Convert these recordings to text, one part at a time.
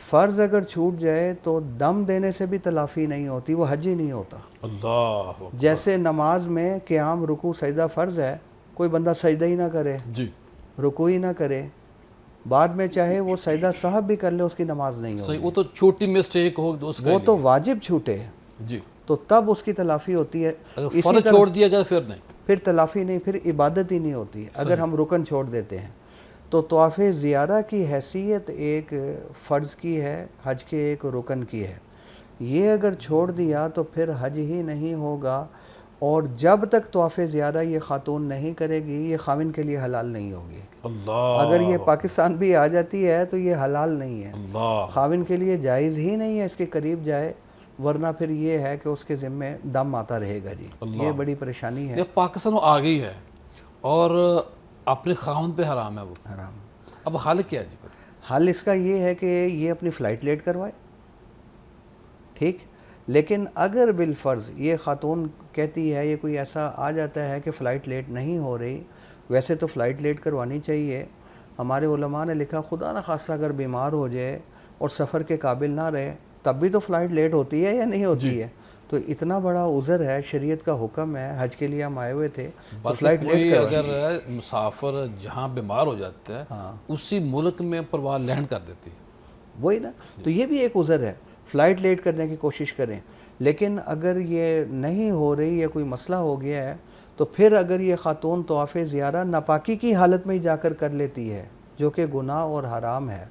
فرض اگر چھوٹ جائے تو دم دینے سے بھی تلافی نہیں ہوتی، وہ حج ہی نہیں ہوتا۔ اللہ جیسے نماز میں قیام رکوع سجدہ فرض ہے، کوئی بندہ سجدہ ہی نہ کرے، جی رکوع ہی نہ کرے، بعد میں چاہے وہ سجدہ صاحب بھی کر لے، اس کی نماز نہیں صحیح، ہوگی۔ وہ تو چھوٹی مسٹیک ہو تو اس کا وہ تو واجب چھوٹے جی، تو تب اس کی تلافی ہوتی ہے۔ اگر اسی فرض طرح چھوڑ دیا گیا پھر نہیں۔ پھر تلافی نہیں، پھر عبادت ہی نہیں ہوتی اگر ہم رکن چھوڑ دیتے ہیں۔ تو طواف زیارہ کی حیثیت ایک فرض کی ہے، حج کے ایک رکن کی ہے۔ یہ اگر چھوڑ دیا تو پھر حج ہی نہیں ہوگا، اور جب تک طواف زیارہ یہ خاتون نہیں کرے گی یہ خاوند کے لیے حلال نہیں ہوگی۔ اللہ اگر یہ پاکستان بھی آ جاتی ہے تو یہ حلال نہیں ہے، اللہ خاوند کے لیے جائز ہی نہیں ہے اس کے قریب جائے، ورنہ پھر یہ ہے کہ اس کے ذمے دم آتا رہے گا۔ جی یہ بڑی پریشانی ہے۔ یہ پاکستان میں آ گئی ہے اور اپنے خاوند پہ حرام ہے وہ، حرام۔ اب حل کیا ہے جی؟ حل اس کا یہ ہے کہ یہ اپنی فلائٹ لیٹ کروائے، ٹھیک، لیکن اگر بالفرض یہ خاتون کہتی ہے، یہ کوئی ایسا آ جاتا ہے کہ فلائٹ لیٹ نہیں ہو رہی، ویسے تو فلائٹ لیٹ کروانی چاہیے۔ ہمارے علماء نے لکھا خدا نہ خواستہ اگر بیمار ہو جائے اور سفر کے قابل نہ رہے تب بھی تو فلائٹ لیٹ ہوتی ہے یا نہیں ہوتی ہے؟ تو اتنا بڑا عذر ہے، شریعت کا حکم ہے، حج کے لیے ہم آئے ہوئے تھے تو فلائٹ لیٹ کوئی کروائے۔ اگر مسافر جہاں بیمار ہو جاتا ہے اسی ملک میں پرواز لینڈ کر دیتی ہے، وہی نا، تو یہ بھی ایک عذر ہے، فلائٹ لیٹ کرنے کی کوشش کریں۔ لیکن اگر یہ نہیں ہو رہی یا کوئی مسئلہ ہو گیا ہے تو پھر اگر یہ خاتون طواف زیارہ ناپاکی کی حالت میں ہی جا کر کر لیتی ہے جو کہ گناہ اور حرام ہے،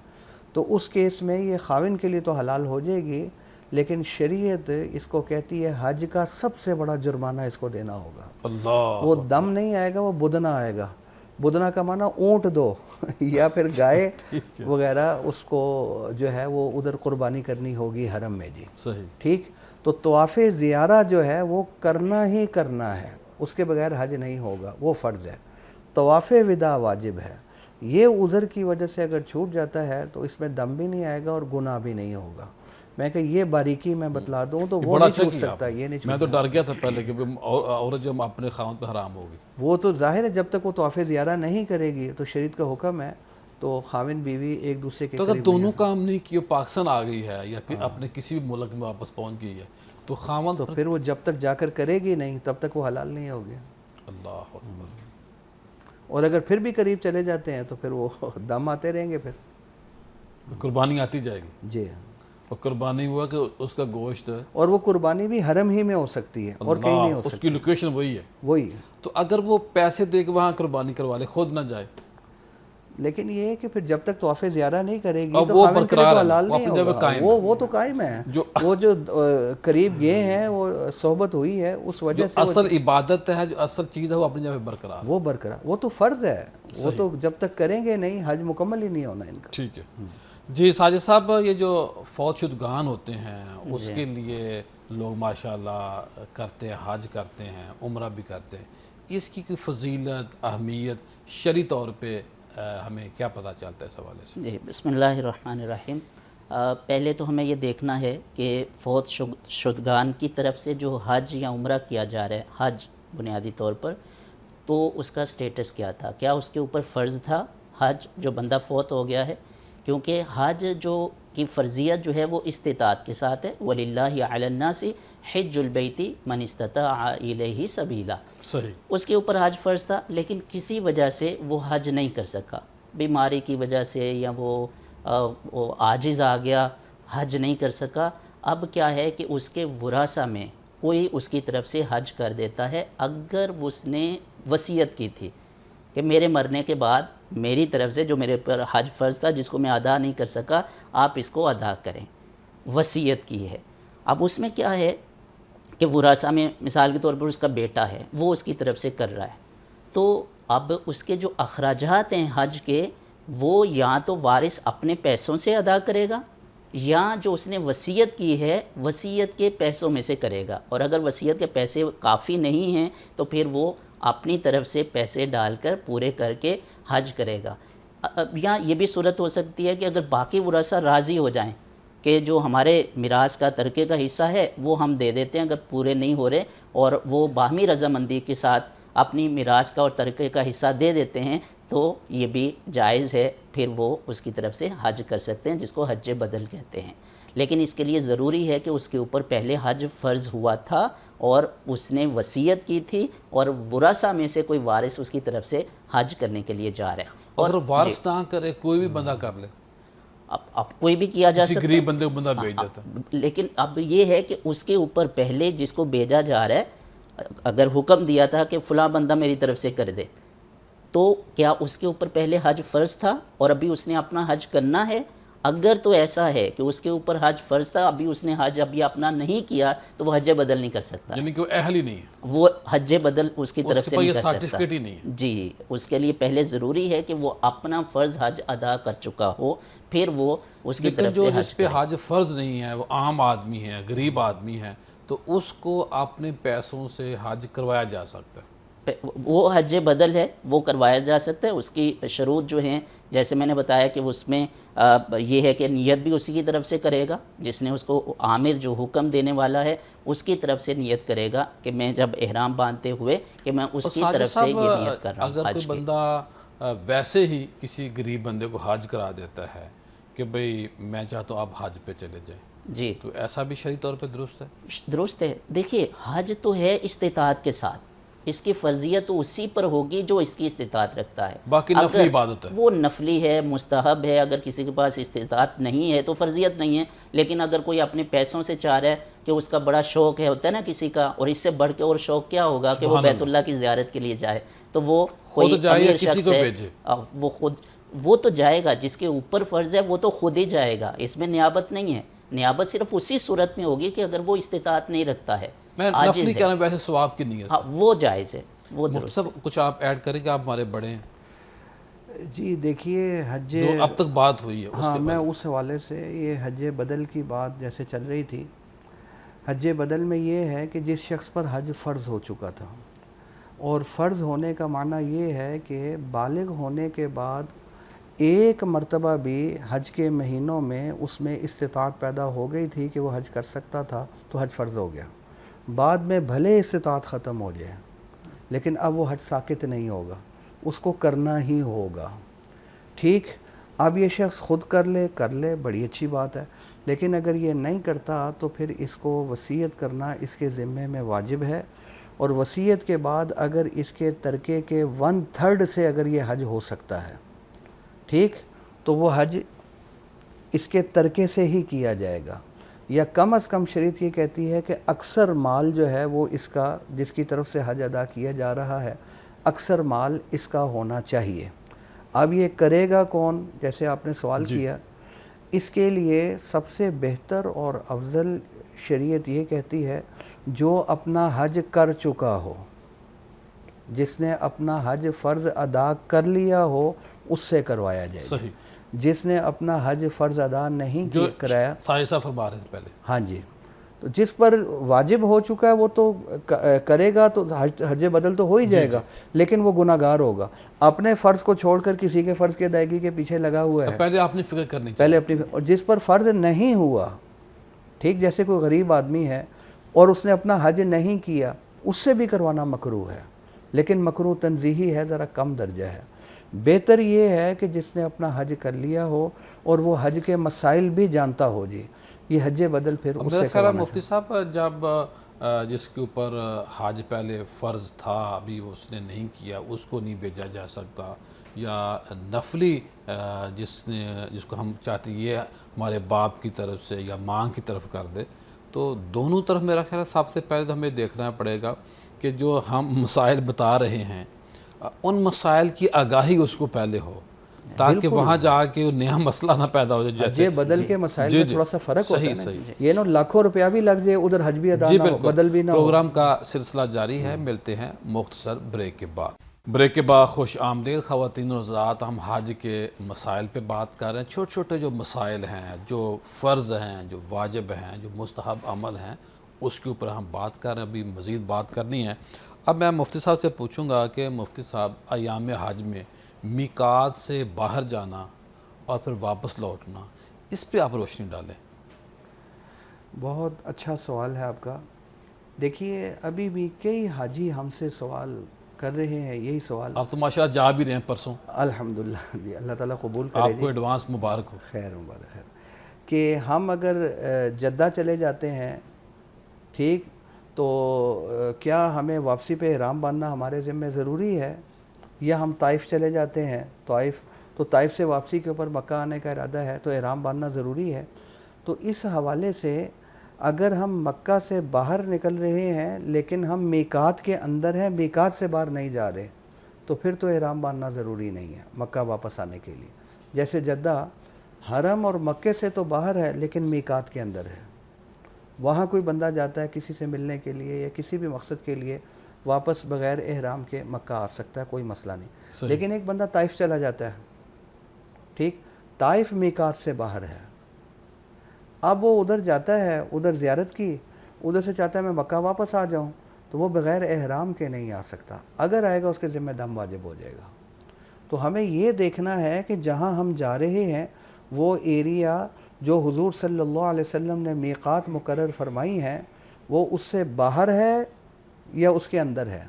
تو اس کیس میں یہ خاوند کے لیے تو حلال ہو جائے گی، لیکن شریعت اس کو کہتی ہے حج کا سب سے بڑا جرمانہ اس کو دینا ہوگا۔ اللہ وہ دم نہیں آئے گا، وہ بدنا آئے گا۔ بدنا کا معنی اونٹ دو یا پھر گائے وغیرہ، اس کو جو ہے وہ ادھر قربانی کرنی ہوگی حرم میں۔ جی صحیح، ٹھیک، تو طواف زیارہ جو ہے وہ کرنا ہی کرنا ہے، اس کے بغیر حج نہیں ہوگا، وہ فرض ہے۔ طواف وداع واجب ہے۔ یہ عذر کی وجہ سے اگر چھوٹ جاتا ہے تو اس میں دم بھی نہیں آئے گا اور گناہ بھی نہیں ہوگا۔ میں کہ یہ باریکی میں بتلا دوں تو وہ بڑا نہیں اچھا چھوٹ کیا سکتا، آپ نے۔ یہ نہیں میں چھوٹ تو ڈر گیا تھا پہلے کہ عورت جو اپنے خاوند پہ حرام ہوگی۔ وہ تو ظاہر ہے جب تک وہ طواف زیارہ نہیں کرے گی تو شریعت کا حکم ہے تو خاوند بیوی ایک دوسرے کے تو اگر قریب دونوں کام نہیں کیے، پاکستان آ گئی ہے یا اپنے کسی بھی ملک میں واپس پہنچ گئی ہے تو خاوند تو پھر وہ جب تک جا کر کرے گی نہیں تب تک وہ حلال نہیں ہوگی۔ اللہ اکبر، اور اگر پھر بھی قریب چلے جاتے ہیں تو پھر وہ دم آتے رہیں گے پھر۔ قربانی آتی جائے گی، جی، اور قربانی ہوا کہ اس کا گوشت اور وہ قربانی بھی حرم ہی میں ہو سکتی ہے اور کہیں نہیں ہو اس سکتی، کی لوکیشن وہی ہے۔ وہی۔ تو اگر وہ پیسے دے کے وہاں قربانی کروا لے، خود نہ جائے، لیکن یہ ہے کہ پھر جب تک طواف زیارہ نہیں کرے گی اب تو وہ خاوند کے لیے برقرار تو ہے، حلال وہ نہیں اپنی جگہ ہوگا، قائم وہ تو قائم ہے۔ وہ جو قریب گئے ہیں، وہ صحبت ہوئی ہے، اس وجہ جو سے اصل عبادت ہے، جو اصل چیز ہے، وہ اپنی جگہ برقرار۔ وہ برقرار، وہ تو فرض ہے، وہ تو جب تک کریں گے نہیں حج مکمل ہی نہیں ہونا ان کا۔ ٹھیک ہے جی ساجد صاحب، یہ جو فوت شدگان ہوتے ہیں اس کے لیے لوگ ماشاءاللہ کرتے ہیں، حج کرتے ہیں، عمرہ بھی کرتے ہیں، اس کی کوئی فضیلت، اہمیت شرعی طور پہ ہمیں کیا پتہ چلتا ہے اس حوالے سے؟ جی بسم اللہ الرحمن الرحیم۔ پہلے تو ہمیں یہ دیکھنا ہے کہ فوت شدگان کی طرف سے جو حج یا عمرہ کیا جا رہا ہے، حج بنیادی طور پر، تو اس کا سٹیٹس کیا تھا، کیا اس کے اوپر فرض تھا حج جو بندہ فوت ہو گیا ہے؟ کیونکہ حج جو کی فرضیت جو ہے وہ استطاعت کے ساتھ ہے، وَلِلَّهِ عَلَى النَّاسِ حِجُّ الْبَيْتِ مَنِ اسْتَطَاعَ إِلَيْهِ سَبِيلًا۔ صحیح، اس کے اوپر حج فرض تھا، لیکن کسی وجہ سے وہ حج نہیں کر سکا، بیماری کی وجہ سے یا وہ عاجز آ گیا، حج نہیں کر سکا۔ اب کیا ہے کہ اس کے ورثاء میں کوئی اس کی طرف سے حج کر دیتا ہے، اگر اس نے وصیت کی تھی کہ میرے مرنے کے بعد میری طرف سے جو میرے پر حج فرض تھا جس کو میں ادا نہیں کر سکا، آپ اس کو ادا کریں، وصیت کی ہے۔ اب اس میں کیا ہے کہ ورثاء میں مثال کے طور پر اس کا بیٹا ہے، وہ اس کی طرف سے کر رہا ہے، تو اب اس کے جو اخراجات ہیں حج کے، وہ یا تو وارث اپنے پیسوں سے ادا کرے گا یا جو اس نے وصیت کی ہے وصیت کے پیسوں میں سے کرے گا، اور اگر وصیت کے پیسے کافی نہیں ہیں تو پھر وہ اپنی طرف سے پیسے ڈال کر پورے کر کے حج کرے گا۔ یا یہ بھی صورت ہو سکتی ہے کہ اگر باقی ورثاء راضی ہو جائیں کہ جو ہمارے میراث کا ترکے کا حصہ ہے وہ ہم دے دیتے ہیں اگر پورے نہیں ہو رہے، اور وہ باہمی رضامندی کے ساتھ اپنی میراث کا اور ترکے کا حصہ دے دیتے ہیں تو یہ بھی جائز ہے، پھر وہ اس کی طرف سے حج کر سکتے ہیں، جس کو حج بدل کہتے ہیں۔ لیکن اس کے لیے ضروری ہے کہ اس کے اوپر پہلے حج فرض ہوا تھا اور اس نے وصیت کی تھی اور ورثہ میں سے کوئی وارث اس کی طرف سے حج کرنے کے لیے جا رہا ہے۔ اور اگر وارث نہ کرے کوئی بھی بندہ کر لے، اب کوئی بھی کیا جا کسی سکتا غریب بندے کو بندہ بھیج دیتا ہے، لیکن اب یہ ہے کہ اس کے اوپر پہلے جس کو بھیجا جا رہا ہے، اگر حکم دیا تھا کہ فلاں بندہ میری طرف سے کر دے، تو کیا اس کے اوپر پہلے حج فرض تھا اور ابھی اس نے اپنا حج کرنا ہے؟ اگر تو ایسا ہے کہ اس کے اوپر حج فرض تھا، ابھی اس نے حج ابھی اپنا نہیں کیا، تو وہ حج بدل نہیں کر سکتا، یعنی کہ وہ اہل ہی نہیں ہے، وہ حج بدل اس کی طرف کے سے پاس نہیں یہ کر سکتا۔ سرٹیفکیٹ ہی نہیں ہے۔ جی، اس کے لیے پہلے ضروری ہے کہ وہ اپنا فرض حج ادا کر چکا ہو، پھر وہ اس کی لیکن طرف جو سے جس حج پہ کرے۔ حج فرض نہیں ہے، وہ عام آدمی ہے، غریب آدمی ہے، تو اس کو اپنے پیسوں سے حج کروایا جا سکتا ہے۔ وہ حج بدل ہے، وہ کروایا جا سکتا ہے۔ اس کی شروط جو ہیں، جیسے میں نے بتایا کہ اس میں یہ ہے کہ نیت بھی اسی کی طرف سے کرے گا، جس نے اس کو عامر جو حکم دینے والا ہے اس کی طرف سے نیت کرے گا کہ میں جب احرام باندھتے ہوئے کہ میں اس کی ساجد طرف سے صاحب، یہ نیت کر رہا ہوں اگر حج کوئی کی۔ بندہ ویسے ہی کسی غریب بندے کو حج کرا دیتا ہے کہ بھئی میں چاہتا ہوں آپ حج پہ چلے جائیں، جی تو ایسا بھی شرعی طور پہ درست ہے؟ درست ہے۔ دیکھیے، حج تو ہے استطاعت کے ساتھ، اس کی فرضیت تو اسی پر ہوگی جو اس کی استطاعت رکھتا ہے۔ باقی نفلی اگر عبادت ہے۔ وہ نفلی ہے، مستحب ہے، اگر کسی کے پاس استطاعت نہیں ہے تو فرضیت نہیں ہے۔ لیکن اگر کوئی اپنے پیسوں سے چاہ رہا ہے کہ اس کا بڑا شوق ہے، ہوتا ہے نا کسی کا، اور اس سے بڑھ کے اور شوق کیا ہوگا کہ وہ سبحان بیت اللہ کی زیارت کے لیے جائے، تو وہ خود کوئی جائے یا امیر کسی شخص کو ہے، بھیجے؟ وہ تو جائے گا، جس کے اوپر فرض ہے وہ تو خود ہی جائے گا، اس میں نیابت نہیں ہے۔ نیابت صرف اسی صورت میں ہوگی کہ اگر وہ استطاعت نہیں رکھتا ہے، میں عاجز نفلی ہے، کہہ رہا ہوں ویسے ثواب کی نیت ہاں سے۔ وہ جائز ہے، وہ مفتی درست۔ صاحب کچھ آپ ایڈ کریں کہ آپ ہمارے بڑے ہیں، جی دیکھیے، حج جو اب تک بات ہوئی ہے اس ہاں کے میں بعد اس حوالے سے یہ حج بدل کی بات جیسے چل رہی تھی، حج بدل میں یہ ہے کہ جس شخص پر حج فرض ہو چکا تھا، اور فرض ہونے کا معنی یہ ہے کہ بالغ ہونے کے بعد ایک مرتبہ بھی حج کے مہینوں میں اس میں استطاعت پیدا ہو گئی تھی کہ وہ حج کر سکتا تھا، تو حج فرض ہو گیا۔ بعد میں بھلے استطاعت ختم ہو جائے، لیکن اب وہ حج ساقط نہیں ہوگا، اس کو کرنا ہی ہوگا۔ ٹھیک، اب یہ شخص خود کر لے بڑی اچھی بات ہے، لیکن اگر یہ نہیں کرتا تو پھر اس کو وصیت کرنا اس کے ذمے میں واجب ہے، اور وصیت کے بعد اگر اس کے ترکے کے 1/3 سے اگر یہ حج ہو سکتا ہے، ٹھیک، تو وہ حج اس کے ترکے سے ہی کیا جائے گا، یا کم از کم شریعت یہ کہتی ہے کہ اکثر مال جو ہے وہ اس کا، جس کی طرف سے حج ادا کیا جا رہا ہے، اکثر مال اس کا ہونا چاہیے۔ اب یہ کرے گا کون، جیسے آپ نے سوال کیا، اس کے لیے سب سے بہتر اور افضل شریعت یہ کہتی ہے جو اپنا حج کر چکا ہو، جس نے اپنا حج فرض ادا کر لیا ہو، اس سے کروایا جائے گا۔ صحیح، جس نے اپنا حج فرض ادا نہیں جو کرایا، سائسہ فرما رہے تھے پہلے، ہاں جی، تو جس پر واجب ہو چکا ہے وہ تو کرے گا، تو حج بدل تو ہو ہی جائے گا، لیکن وہ گناہ گار ہوگا۔ اپنے فرض کو چھوڑ کر کسی کے فرض کی ادائیگی کے پیچھے لگا ہوا ہے، پہلے آپ نے فکر کرنی چاہیے۔ پہلے اپنی، اور جس پر فرض نہیں ہوا، ٹھیک، جیسے کوئی غریب آدمی ہے اور اس نے اپنا حج نہیں کیا، اس سے بھی کروانا مکروہ ہے، لیکن مکروہ تنزیہی ہے، ذرا کم درجہ ہے۔ بہتر یہ ہے کہ جس نے اپنا حج کر لیا ہو اور وہ حج کے مسائل بھی جانتا ہو، جی یہ حج بدل پھر اس میرا سے خیال ہے کروانا مفتی صاحب، جب جس کے اوپر حج پہلے فرض تھا ابھی اس نے نہیں کیا، اس کو نہیں بھیجا جا سکتا، یا نفلی جس کو ہم چاہتے ہیں یہ ہمارے باپ کی طرف سے یا ماں کی طرف کر دے، تو دونوں طرف میرا خیال ہے سب سے پہلے تو ہمیں دیکھنا پڑے گا کہ جو ہم مسائل بتا رہے ہیں ان مسائل کی آگاہی اس کو پہلے ہو، تاکہ وہاں جا کے نیا مسئلہ نہ پیدا ہو جائے۔ حج بدل کے مسائل میں تھوڑا سا فرق ہوتا ہے نا، صحیح، یہ نا لاکھوں روپیہ بھی لگ جائے ادھر حج بھی ادا نہ ہو، بدل بھی نہ ہو۔ پروگرام کا سلسلہ جاری ہے، ملتے ہیں مختصر بریک کے بعد۔ بریک کے بعد خوش آمدید خواتین و حضرات، ہم حج کے مسائل پہ بات کر رہے ہیں، چھوٹے چھوٹے جو مسائل ہیں، جو فرض ہیں، جو واجب ہیں، جو مستحب عمل ہیں، اس کے اوپر ہم بات کر رہے ہیں، ابھی مزید بات کرنی ہے۔ اب میں مفتی صاحب سے پوچھوں گا کہ مفتی صاحب، ایام حج میں میقات سے باہر جانا اور پھر واپس لوٹنا، اس پہ آپ روشنی ڈالیں۔ بہت اچھا سوال ہے آپ کا۔ دیکھیے، ابھی بھی کئی حاجی ہم سے سوال کر رہے ہیں یہی سوال. آپ تو ماشاءاللہ جا بھی رہے ہیں پرسوں. الحمدللہ جی, اللہ تعالیٰ قبول کرے. آپ کو ایڈوانس مبارک ہو. خیر مبارک خیر. کہ ہم اگر جدہ چلے جاتے ہیں ٹھیک, تو کیا ہمیں واپسی پہ احرام باندھنا ہمارے ذمہ ضروری ہے؟ یا ہم طائف چلے جاتے ہیں, طائف سے واپسی کے اوپر مکہ آنے کا ارادہ ہے تو احرام باندھنا ضروری ہے؟ تو اس حوالے سے اگر ہم مکہ سے باہر نکل رہے ہیں لیکن ہم میقات کے اندر ہیں, میقات سے باہر نہیں جا رہے, تو پھر تو احرام باندھنا ضروری نہیں ہے مکہ واپس آنے کے لیے. جیسے جدہ حرم اور مکے سے تو باہر ہے لیکن میقات کے اندر ہے. وہاں کوئی بندہ جاتا ہے کسی سے ملنے کے لیے یا کسی بھی مقصد کے لیے, واپس بغیر احرام کے مکہ آ سکتا ہے, کوئی مسئلہ نہیں. لیکن ایک بندہ طائف چلا جاتا ہے ٹھیک, طائف میقات سے باہر ہے, اب وہ ادھر جاتا ہے, ادھر زیارت کی, ادھر سے چاہتا ہے میں مکہ واپس آ جاؤں, تو وہ بغیر احرام کے نہیں آ سکتا. اگر آئے گا اس کے ذمہ دم واجب ہو جائے گا. تو ہمیں یہ دیکھنا ہے کہ جہاں ہم جا رہے ہیں وہ ایریا جو حضور صلی اللہ علیہ وسلم نے میقات مقرر فرمائی ہیں وہ اس سے باہر ہے یا اس کے اندر ہے.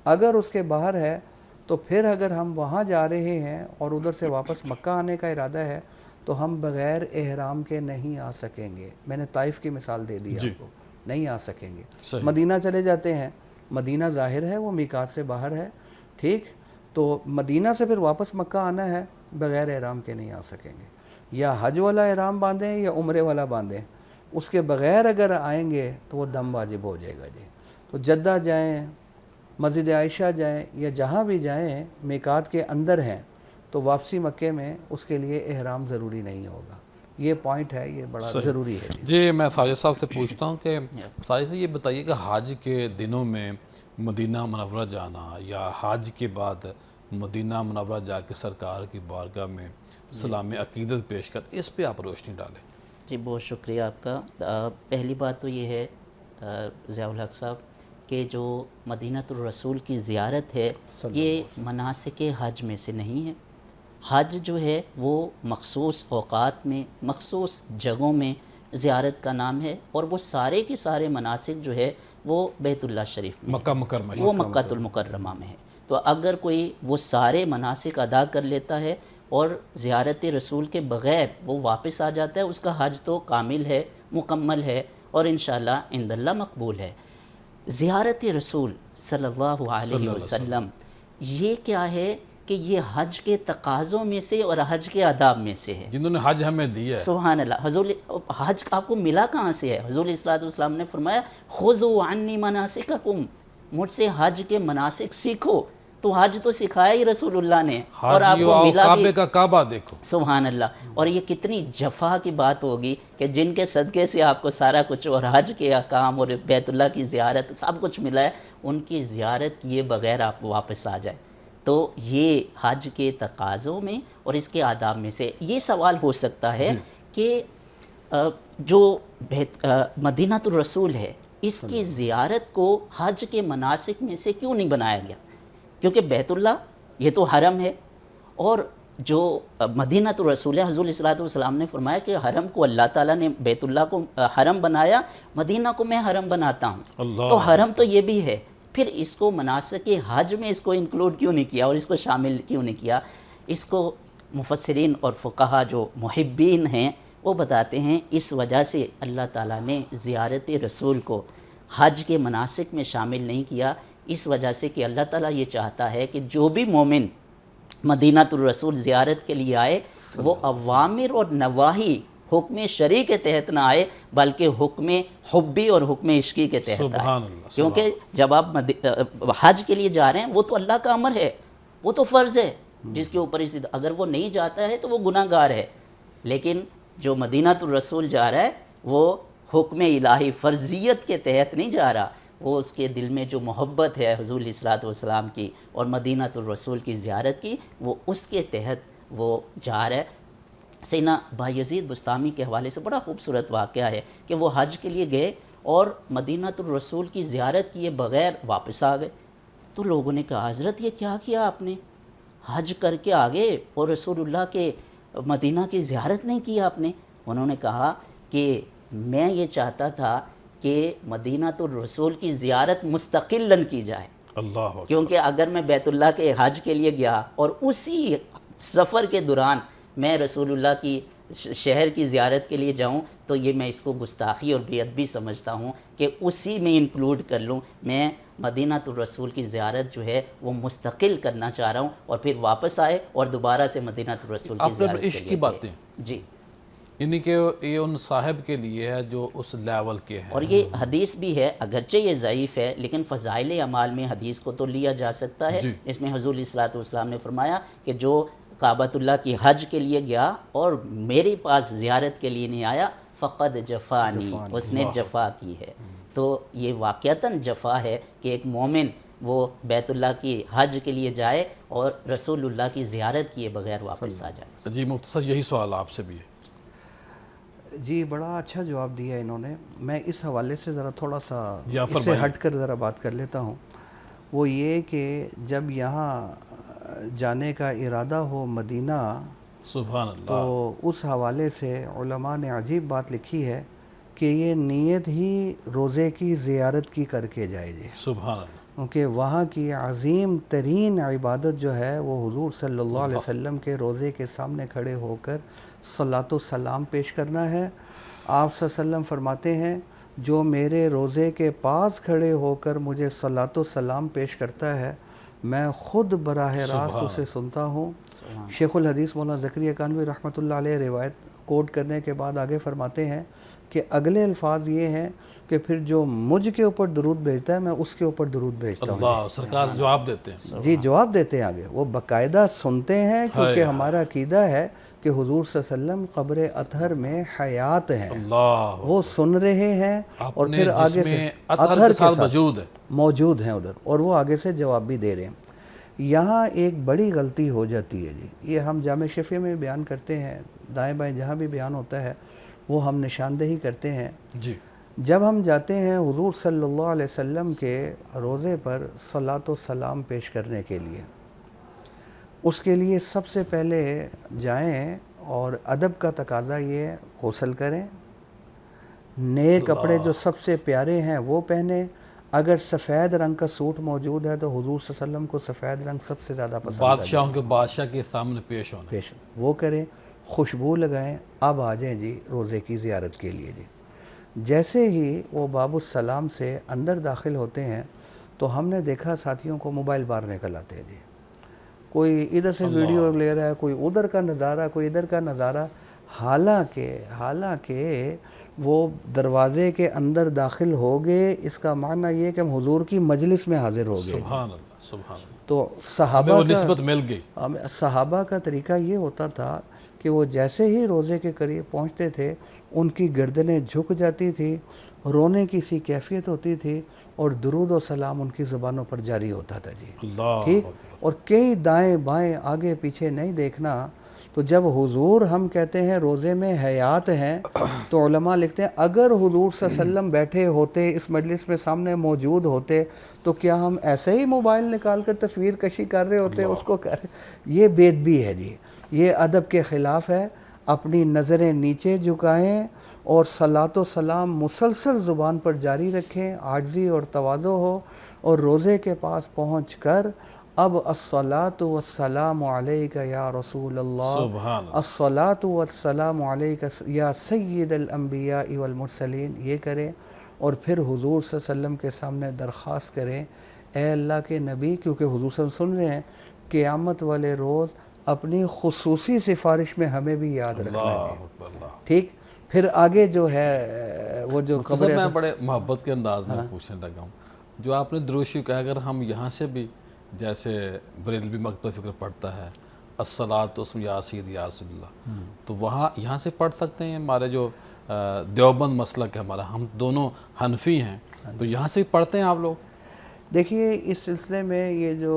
اگر اس کے باہر ہے تو پھر اگر ہم وہاں جا رہے ہیں اور ادھر سے واپس مکہ آنے کا ارادہ ہے تو ہم بغیر احرام کے نہیں آ سکیں گے. میں نے طائف کی مثال دے دی آپ کو, نہیں آ سکیں گے. مدینہ چلے جاتے ہیں, مدینہ ظاہر ہے وہ میقات سے باہر ہے ٹھیک, تو مدینہ سے پھر واپس مکہ آنا ہے, بغیر احرام کے نہیں آ سکیں گے. یا حج والا احرام باندھیں یا عمرے والا باندھیں, اس کے بغیر اگر آئیں گے تو وہ دم واجب ہو جائے گا جی. تو جدہ جائیں, مسجد عائشہ جائیں یا جہاں بھی جائیں میقات کے اندر ہیں, تو واپسی مکے میں اس کے لیے احرام ضروری نہیں ہوگا. یہ پوائنٹ ہے, یہ بڑا ضروری ہے. جی میں ساجد صاحب سے پوچھتا ہوں کہ ساجد سے یہ بتائیے کہ حج کے دنوں میں مدینہ منورہ جانا یا حج کے بعد مدینہ منورہ جا کے سرکار کی بارگاہ میں سلام عقیدت پیش کر, اس پہ آپ روشنی ڈالیں. جی بہت شکریہ آپ کا. پہلی بات تو یہ ہے ضیاء الحق صاحب کہ جو مدینۃ الرسول کی زیارت ہے یہ مناسک حج میں سے نہیں ہے. حج جو ہے وہ مخصوص اوقات میں مخصوص جگہوں میں زیارت کا نام ہے, اور وہ سارے کے سارے مناسک جو ہے وہ بیت اللہ شریف میں مکہ مکرمہ, وہ مکہ المکرمہ میں ہے. تو اگر کوئی وہ سارے مناسک ادا کر لیتا ہے اور زیارت رسول کے بغیر وہ واپس آ جاتا ہے, اس کا حج تو کامل ہے, مکمل ہے, اور انشاءاللہ عند اللہ مقبول ہے. زیارت رسول صلی اللہ علیہ وسلم یہ کیا ہے کہ یہ حج کے تقاضوں میں سے اور حج کے آداب میں سے ہے. جنہوں نے حج ہمیں دیا ہے. سبحان اللہ. حضور حج آپ کو ملا کہاں سے ہے؟ حضور صلی اللہ علیہ وسلم نے فرمایا خذوا عنی مناسککم, مجھ سے حج کے مناسک سیکھو. تو حج تو سکھایا ہی رسول اللہ نے, اور آپ کو ملا بھی. کعبے کا کعبہ دیکھو. سبحان اللہ. اور یہ کتنی جفا کی بات ہوگی کہ جن کے صدقے سے آپ کو سارا کچھ اور حج کے احکام اور بیت اللہ کی زیارت سب کچھ ملا ہے, ان کی زیارت کیے بغیر آپ واپس آ جائیں. تو یہ حج کے تقاضوں میں اور اس کے آداب میں سے یہ سوال ہو سکتا ہے کہ جو مدینۃ الرسول ہے اس کی زیارت کو حج کے مناسک میں سے کیوں نہیں بنایا گیا؟ کیونکہ بیت اللہ یہ تو حرم ہے, اور جو مدینۃ الرسول ہے حضور صلی اللہ علیہ وسلم نے فرمایا کہ حرم کو اللہ تعالیٰ نے بیت اللہ کو حرم بنایا, مدینہ کو میں حرم بناتا ہوں. تو حرم تو یہ بھی ہے, پھر اس کو مناسک حج میں اس کو انکلوڈ کیوں نہیں کیا اور اس کو شامل کیوں نہیں کیا؟ اس کو مفسرین اور فقہا جو محبین ہیں وہ بتاتے ہیں اس وجہ سے اللہ تعالیٰ نے زیارت رسول کو حج کے مناسک میں شامل نہیں کیا, اس وجہ سے کہ اللہ تعالیٰ یہ چاہتا ہے کہ جو بھی مومن مدینۃ الرسول زیارت کے لیے آئے وہ اوامر اور نواہی حکم شرعی کے تحت نہ آئے بلکہ حکم حبی اور حکم عشقی کے تحت آئے. کیونکہ جب آپ حج کے لیے جا رہے ہیں وہ تو اللہ کا امر ہے, وہ تو فرض ہے جس کے اوپر اگر وہ نہیں جاتا ہے تو وہ گناہ گار ہے. لیکن جو مدینۃ الرسول جا رہا ہے وہ حکم الہی فرضیت کے تحت نہیں جا رہا, وہ اس کے دل میں جو محبت ہے حضور علیہ الصلوۃ والسلام کی اور مدینۃ الرسول کی زیارت کی وہ اس کے تحت وہ جا رہا ہے. سیدنا بایزید بستامی کے حوالے سے بڑا خوبصورت واقعہ ہے کہ وہ حج کے لیے گئے اور مدینۃ الرسول کی زیارت کیے بغیر واپس آ گئے. تو لوگوں نے کہا حضرت یہ کیا کیا آپ نے, حج کر کے آگے اور رسول اللہ کے مدینہ کی زیارت نہیں کی آپ نے؟ انہوں نے کہا کہ میں یہ چاہتا تھا کہ مدینۃ الرسول کی زیارت مستقلاً کی جائے, اللہ اکبر۔ کیونکہ اگر میں بیت اللہ کے حج کے لیے گیا اور اسی سفر کے دوران میں رسول اللہ کی شہر کی زیارت کے لیے جاؤں تو یہ میں اس کو گستاخی اور بے ادبی سمجھتا ہوں کہ اسی میں انکلوڈ کر لوں۔ میں مدینہ الرسول کی زیارت جو ہے وہ مستقل کرنا چاہ رہا ہوں اور پھر واپس آئے اور دوبارہ سے مدینہ الرسول کی آپ نے زیارت کے عشق لیے کی گئے۔ باتیں، جی، یعنی کہ یہ ان صاحب کے لیے ہے جو اس لیول کے ہیں۔ اور یہ حدیث بھی ہے، اگرچہ یہ ضعیف ہے لیکن فضائل اعمال میں حدیث کو تو لیا جا سکتا ہے۔ جی۔ اس میں حضور صلی اللہ علیہ وسلم نے فرمایا کہ جو کعبۃ اللہ کی حج کے لیے گیا اور میرے پاس زیارت کے لیے نہیں آیا فقد جفانی، اس نے جفا کی ہے۔ تو یہ واقعتاً جفا ہے کہ ایک مومن وہ بیت اللہ کی حج کے لیے جائے اور رسول اللہ کی زیارت کیے بغیر واپس آ جائے۔ جی مفتی صاحب یہی سوال آپ سے بھی ہے۔ جی بڑا اچھا جواب دیا انہوں نے۔ میں اس حوالے سے ذرا تھوڑا سا جی آپ اس سے فرمائیے۔ ہٹ کر ذرا بات کر لیتا ہوں۔ وہ یہ کہ جب یہاں جانے کا ارادہ ہو مدینہ سبحان اللہ۔ تو اس حوالے سے علماء نے عجیب بات لکھی ہے کہ یہ نیت ہی روزے کی زیارت کی کر کے جائے جی، سبحان اللہ۔ کیونکہ وہاں کی عظیم ترین عبادت جو ہے وہ حضور صلی اللہ علیہ وسلم کے روزے کے سامنے کھڑے ہو کر صلاۃ و سلام پیش کرنا ہے۔ آپ صلی اللہ علیہ وسلم فرماتے ہیں جو میرے روزے کے پاس کھڑے ہو کر مجھے صلاۃ و سلام پیش کرتا ہے میں خود براہ راست اسے سنتا ہوں۔ شیخ الحدیث مولانا زکریا کانوی رحمۃ اللہ علیہ روایت کوٹ کرنے کے بعد آگے فرماتے ہیں کہ اگلے الفاظ یہ ہیں کہ پھر جو مجھ کے اوپر درود بھیجتا ہے میں اس کے اوپر درود بھیجتا ہوں۔ اللہ سرکار جواب دیتے ہیں۔ جی جواب دیتے ہیں آگے، وہ باقاعدہ سنتے ہیں کیونکہ ہمارا عقیدہ ہے کہ حضور صلی اللہ علیہ وسلم قبر اطہر میں حیات ہیں، اللہ وہ سن رہے ہیں اور اپنے پھر آگے جسم سے اطہر اطہر کے ساتھ موجود ہے۔ موجود ہیں ادھر، اور وہ آگے سے جواب بھی دے رہے ہیں۔ یہاں ایک بڑی غلطی ہو جاتی ہے جی، یہ ہم جامع شفیع میں بیان کرتے ہیں، دائیں بائیں جہاں بھی بیان ہوتا ہے وہ ہم نشاندہی کرتے ہیں۔ جی جب ہم جاتے ہیں حضور صلی اللہ علیہ وسلم کے روزے پر صلاۃ و سلام پیش کرنے کے لیے، اس کے لیے سب سے پہلے جائیں اور ادب کا تقاضا یہ غسل کریں، نئے کپڑے جو سب سے پیارے ہیں وہ پہنیں۔ اگر سفید رنگ کا سوٹ موجود ہے تو حضور صلی اللہ علیہ وسلم کو سفید رنگ سب سے زیادہ پسند ہے، بادشاہوں کے بادشاہ کے سامنے پیش ہونا۔ پیش وہ کریں، خوشبو لگائیں، اب آ جائیں جی روزے کی زیارت کے لیے جی۔ جیسے ہی وہ باب السلام سے اندر داخل ہوتے ہیں تو ہم نے دیکھا ساتھیوں کو موبائل باہر نکل آتے ہیں جی، کوئی ادھر سے ویڈیو لے رہا ہے، کوئی ادھر کا نظارہ، کوئی ادھر کا نظارہ، حالانکہ وہ دروازے کے اندر داخل ہو گئے، اس کا معنی یہ کہ ہم حضور کی مجلس میں حاضر ہو گئے۔ سبحان اللہ سبحان اللہ۔ تو ہمیں وہ نسبت مل گئی۔ صحابہ کا طریقہ یہ ہوتا تھا کہ وہ جیسے ہی روزے کے قریب پہنچتے تھے ان کی گردنیں جھک جاتی تھی، رونے کی سی کیفیت ہوتی تھی اور درود و سلام ان کی زبانوں پر جاری ہوتا تھا جی، اللہ ٹھیک، اور کئی دائیں بائیں آگے پیچھے نہیں دیکھنا۔ تو جب حضور ہم کہتے ہیں روزے میں حیات ہیں تو علماء لکھتے ہیں اگر حضور صلی اللہ علیہ وسلم بیٹھے ہوتے اس مجلس میں سامنے موجود ہوتے تو کیا ہم ایسے ہی موبائل نکال کر تصویر کشی کر رہے ہوتے، اس کو کر رہے؟ یہ بے ادبی ہے جی، یہ ادب کے خلاف ہے۔ اپنی نظریں نیچے جھکائیں اور صلاۃ و سلام مسلسل زبان پر جاری رکھیں، عاجزی اور تواضع ہو، اور روزے کے پاس پہنچ کر اب الصلاۃ والسلام علیک یا رسول اللہ، سبحان اللہ۔ الصلاۃ والسلام علیک یا سید الانبیاء والمرسلین، یہ کریں، اور پھر حضور صلی اللہ علیہ وسلم کے سامنے درخواست کریں اے اللہ کے نبی، کیونکہ حضور صلی اللہ علیہ وسلم سن رہے ہیں، قیامت والے روز اپنی خصوصی سفارش میں ہمیں بھی یاد رکھنا اللہ ہے، اکبر اللہ۔ ٹھیک۔ پھر آگے جو ہے وہ جو مفتی صاحب میں بڑے محبت کے انداز میں پوچھنے لگا ہوں، جو آپ نے درود شریف کہا، اگر ہم یہاں سے بھی جیسے بریلوی مکتبہ فکر پڑھتا ہے الصلاۃ والسلام یا سید یا رسول اللہ، تو وہاں یہاں سے پڑھ سکتے ہیں؟ ہمارے جو دیوبند مسلک ہے ہمارا، ہم دونوں حنفی ہیں، تو یہاں سے بھی پڑھتے ہیں آپ لوگ؟ دیکھیے اس سلسلے میں یہ جو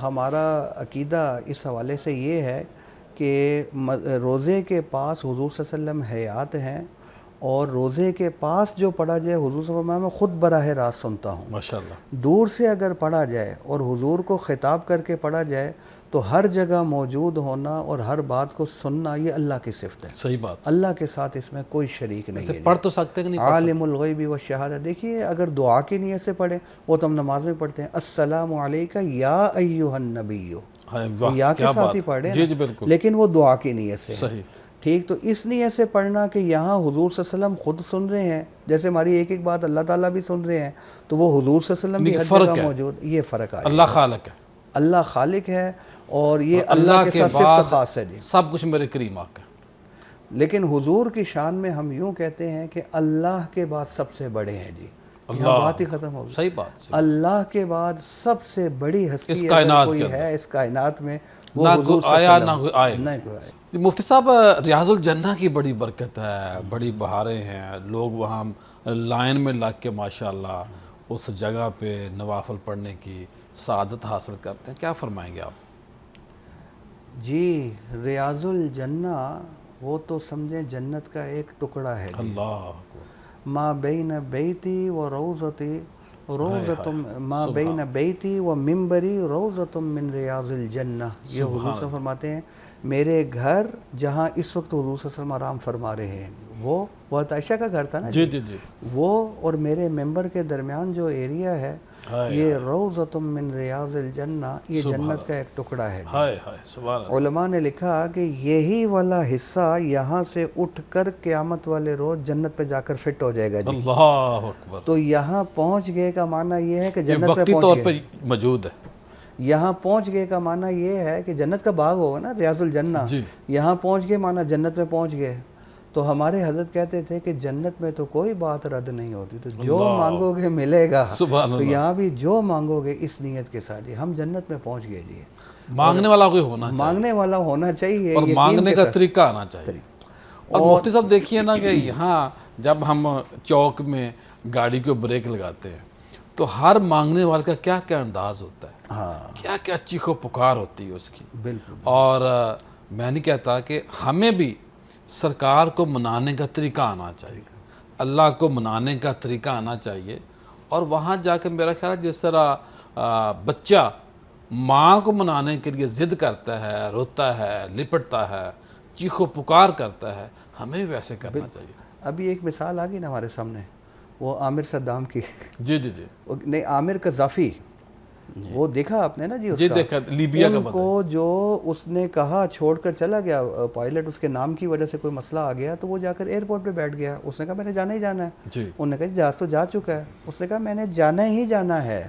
ہمارا عقیدہ اس حوالے سے یہ ہے کہ روزے کے پاس حضور صلی اللہ علیہ وسلم حیات ہیں، اور روزے کے پاس جو پڑھا جائے حضور صلی اللہ علیہ وسلم میں خود براہ راست سنتا ہوں۔ ماشاءاللہ۔ دور سے اگر پڑھا جائے اور حضور کو خطاب کر کے پڑھا جائے تو ہر جگہ موجود ہونا اور ہر بات کو سننا یہ اللہ کی صفت ہے. صحیح بات. اللہ کے ساتھ اس میں کوئی شریک نہیں ہے. پڑھ تو سکتے کہ نہیں پڑھ عالم الغیب والشہادہ. دیکھیے اگر دعا کی نیت سے پڑھیں وہ تو ہم نماز میں پڑھتے ہیں السلام علیکہ یا ایہا النبی، یا کے ساتھ ہی پڑھیں جی جی بالکل، لیکن وہ دعا کی نیت سے. صحیح. ٹھیک، تو اس نیت سے پڑھنا کہ یہاں حضور صلی اللہ علیہ وسلم خود سن رہے ہیں، جیسے ہماری ایک ایک بات اللہ تعالیٰ بھی سن رہے ہیں، تو وہ حضور صلی اللہ علیہ وسلم بھی ہر جگہ موجود. یہ فرق آ اللہ خالق ہے، اللہ خالق ہے، اور یہ اللہ کے ساتھ صفت خاص ہے. جی سب کچھ میرے کریم آقا. لیکن حضور کی شان میں ہم یوں کہتے ہیں کہ اللہ کے بعد سب سے بڑے ہیں. جی یہاں بات ہی ختم ہو گئی. صحیح بات. اللہ کے بعد سب سے بڑی ہستی اس اگر کائنات کوئی کے ہے اس کائنات میں وہ نہ حضور کوئی صلی اللہ آیا علیہ نہ وسلم. کوئی آئے. نہیں کوئی آئے. مفتی صاحب ریاض الجنہ کی بڑی برکت ہے، بڑی بہاریں ہیں، لوگ وہاں لائن میں لگ کے ماشاءاللہ اس جگہ پہ نوافل پڑھنے کی سعادت حاصل کرتے ہیں. کیا فرمائیں گے آپ؟ جی ریاض الجنہ وہ تو سمجھیں جنت کا ایک ٹکڑا ہے. جی اللہ ما بین بیتی و روضتی روضتم، ما بین بیتی و ممبری روضتم من ریاض الجنہ. یہ حضور صلی فرماتے ہیں میرے گھر جہاں اس وقت حضور صلی اللہ علیہ وسلم آرام فرما رہے ہیں، وہ عائشہ کا گھر تھا نا. جی جی جی. وہ اور میرے ممبر کے درمیان جو ایریا ہے یہ روضتم من ریاض الجنہ، یہ جنت کا ایک ٹکڑا ہے. ہائے ہائے سبحان اللہ. علماء نے لکھا کہ یہی والا حصہ یہاں سے اٹھ کر قیامت والے روز جنت پہ جا کر فٹ ہو جائے گا. جی اللہ اکبر. تو یہاں پہنچ گئے کا معنی یہ ہے کہ جنت میں وقتی طور پہ موجود ہے. یہاں پہنچ گئے کا معنی یہ ہے کہ جنت کا باغ ہوگا نا ریاض الجنہ. یہاں پہنچ گئے معنی جنت میں پہنچ گئے. تو ہمارے حضرت کہتے تھے کہ جنت میں تو کوئی بات رد نہیں ہوتی، تو جو مانگو گے ملے گا. تو یہاں بھی جو مانگو گے اس نیت کے ساتھ ہم جنت میں پہنچ گئے. جی مانگنے والا کوئی ہونا چاہیے، مانگنے والا ہونا چاہیے اور مانگنے کا طریقہ آنا چاہیے. اور مفتی صاحب دیکھیے نا کہ یہاں جب ہم چوک میں گاڑی کو بریک لگاتے ہیں تو ہر مانگنے والے کا کیا کیا انداز ہوتا ہے، کیا کیا چیخ و پکار ہوتی ہے اس کی. بالکل. اور میں نہیں کہتا کہ ہمیں بھی سرکار کو منانے کا طریقہ آنا چاہیے، اللہ کو منانے کا طریقہ آنا چاہیے. اور وہاں جا کے میرا خیال ہے جس طرح بچہ ماں کو منانے کے لیے ضد کرتا ہے، روتا ہے، لپٹتا ہے، چیخ و پکار کرتا ہے، ہمیں ویسے کرنا چاہیے. ابھی ایک مثال آ گئی نا ہمارے سامنے، وہ عامر صدام کی. جی جی جی. نہیں، عامر قذافی، وہ دیکھا آپ نے نا جی اس جی کا، دیکھا، لیبیا کا ان کو جو اس نے کہا چھوڑ کر چلا گیا پائلٹ، اس کے نام کی وجہ سے کوئی مسئلہ آ گیا تو وہ جا کر ایئرپورٹ پہ بیٹھ گیا. اس نے کہا میں نے جانا ہی جانا ہے. جی. انہوں نے کہا جہاز تو جا چکا ہے. اس نے کہا میں نے جانا ہی جانا ہے.